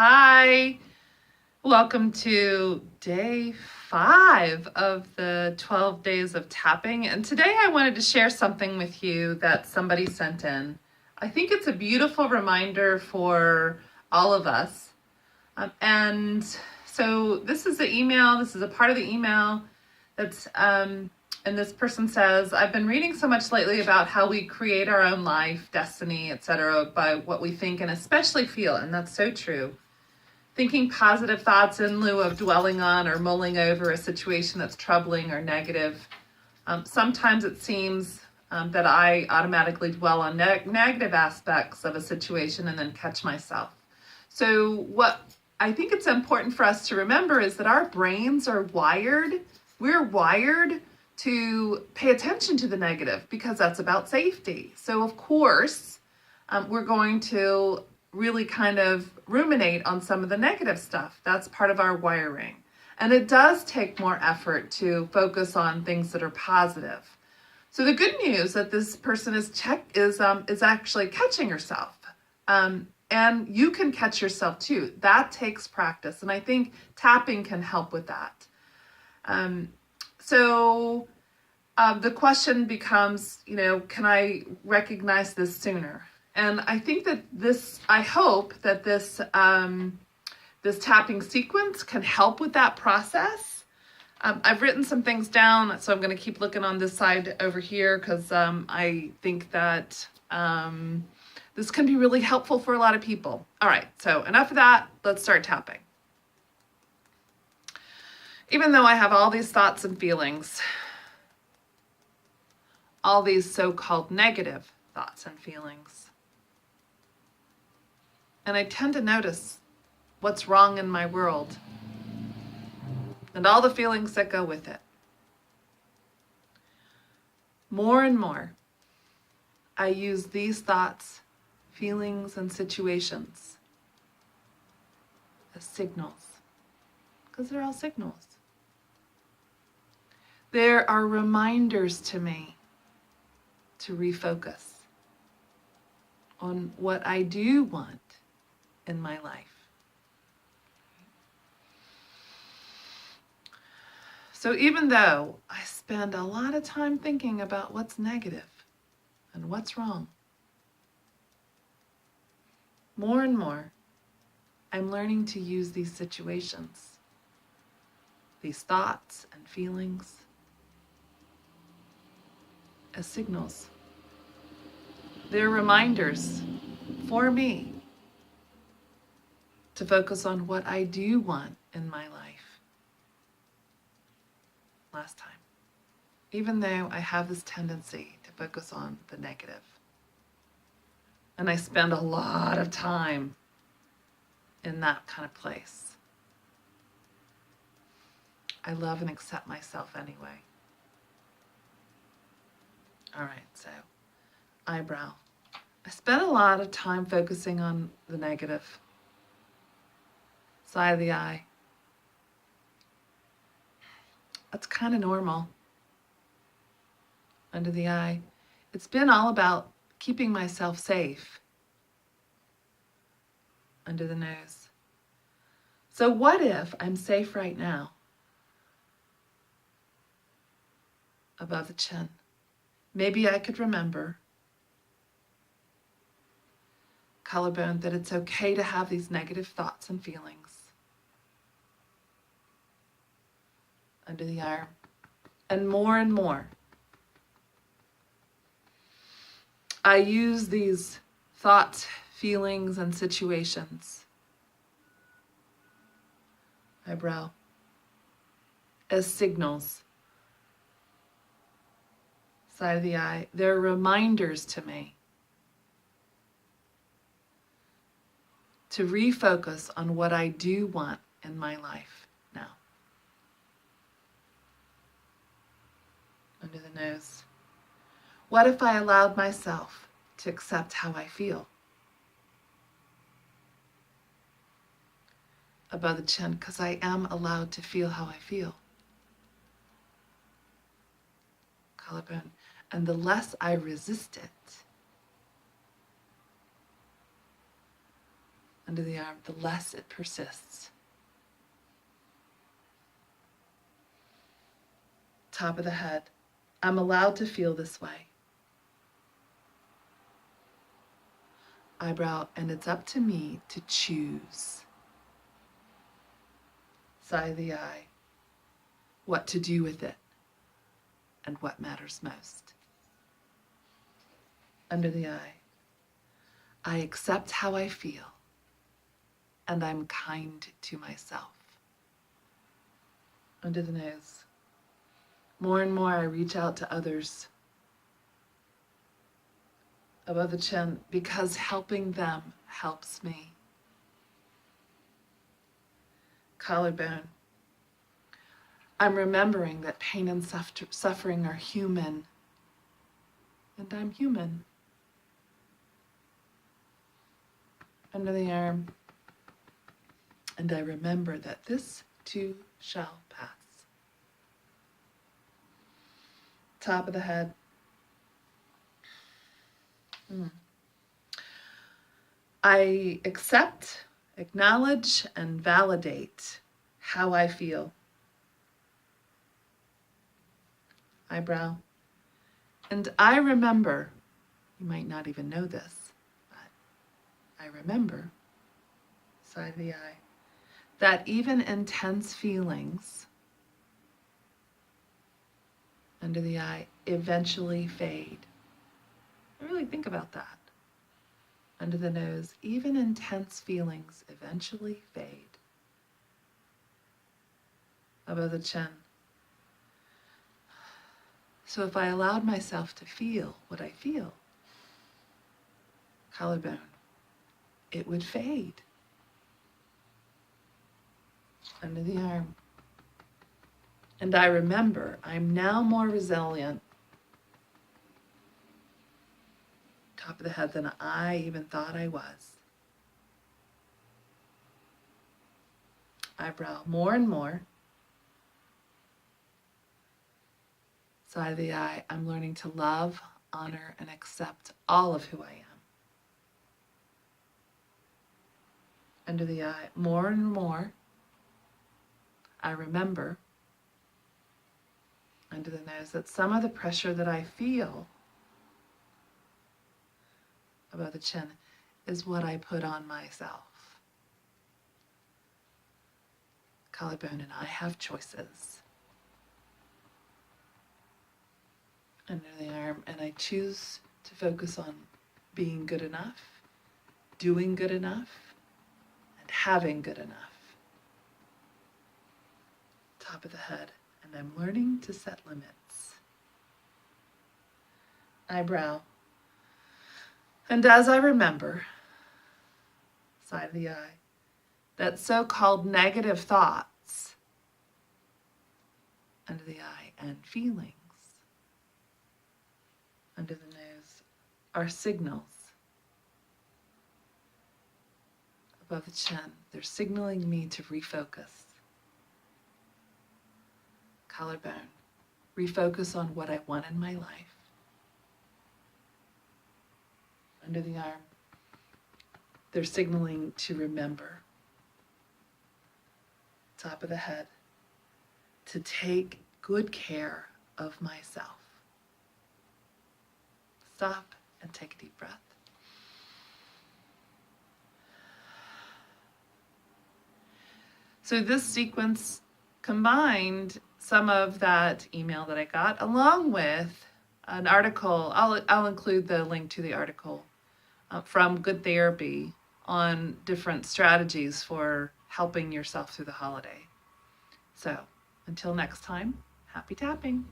Hi, welcome to day 5 of the 12 days of tapping. And today I wanted to share something with you that somebody sent in. I think it's a beautiful reminder for all of us. And so this is the email, this is a part of the email that's, and this person says, I've been reading so much lately about how we create our own life, destiny, etc., by what we think and especially feel. And that's so true. Thinking positive thoughts in lieu of dwelling on or mulling over a situation that's troubling or negative. Sometimes it seems that I automatically dwell on negative aspects of a situation and then catch myself. So what I think it's important for us to remember is that our brains are we're wired to pay attention to the negative because that's about safety. So of course, we're going to really kind of ruminate on some of the negative stuff. That's part of our wiring. And it does take more effort to focus on things that are positive. So the good news that this person is actually catching herself. And you can catch yourself too. That takes practice. And I think tapping can help with that. So the question becomes, can I recognize this sooner? And I think that I hope that this tapping sequence can help with that process. I've written some things down, so I'm going to keep looking on this side over here because I think that this can be really helpful for a lot of people. All right, so enough of that. Let's start tapping. Even though I have all these thoughts and feelings, all these so-called negative thoughts and feelings, and I tend to notice what's wrong in my world and all the feelings that go with it. More and more, I use these thoughts, feelings, and situations as signals, because they're all signals. There are reminders to me to refocus on what I do want in my life. So even though I spend a lot of time thinking about what's negative and what's wrong, more and more, I'm learning to use these situations, these thoughts and feelings as signals. They're reminders for me to focus on what I do want in my life. Last time, even though I have this tendency to focus on the negative, and I spend a lot of time in that kind of place, I love and accept myself anyway. All right, so eyebrow. I spent a lot of time focusing on the negative. Side of the eye. That's kind of normal. Under the eye. It's been all about keeping myself safe. Under the nose. So what if I'm safe right now? Above the chin. Maybe I could remember, collarbone, that it's okay to have these negative thoughts and feelings. Under the arm. And more, I use these thoughts, feelings, and situations, eyebrow, as signals. Side of the eye. They're reminders to me to refocus on what I do want in my life now. Under the nose. What if I allowed myself to accept how I feel? Above the chin, because I am allowed to feel how I feel. Collarbone. And the less I resist it, under the arm, the less it persists. Top of the head. I'm allowed to feel this way. Eyebrow, and it's up to me to choose. Side of the eye. What to do with it and what matters most. Under the eye. I accept how I feel and I'm kind to myself. Under the nose. More and more I reach out to others. Above the chin, because helping them helps me. Collarbone. I'm remembering that pain and suffering are human, and I'm human. Under the arm, and I remember that this too shall pass. Top of the head. I accept, acknowledge, and validate how I feel. Eyebrow. And I remember, you might not even know this, but I remember, side of the eye, that even intense feelings under the eye eventually fade. Really think about that. Under the nose, even intense feelings eventually fade. Above the chin. So if I allowed myself to feel what I feel, collarbone, it would fade. Under the arm. And I remember I'm now more resilient. Top of the head than I even thought I was. Eyebrow, more and more. Side of the eye, I'm learning to love, honor, and accept all of who I am. Under the eye, more and more, I remember, under the nose, that some of the pressure that I feel above the chin is what I put on myself. Collarbone, and I have choices. Under the arm, and I choose to focus on being good enough, doing good enough, and having good enough. Top of the head, and I'm learning to set limits. Eyebrow. And as I remember, side of the eye, that so-called negative thoughts under the eye and feelings under the nose are signals. Above the chin, they're signaling me to refocus. Collarbone, refocus on what I want in my life. Under the arm, they're signaling to remember. Top of the head, to take good care of myself. Stop and take a deep breath. So this sequence combined some of that email that I got along with an article. I'll include the link to the article from Good Therapy on different strategies for helping yourself through the holiday. So until next time, happy tapping.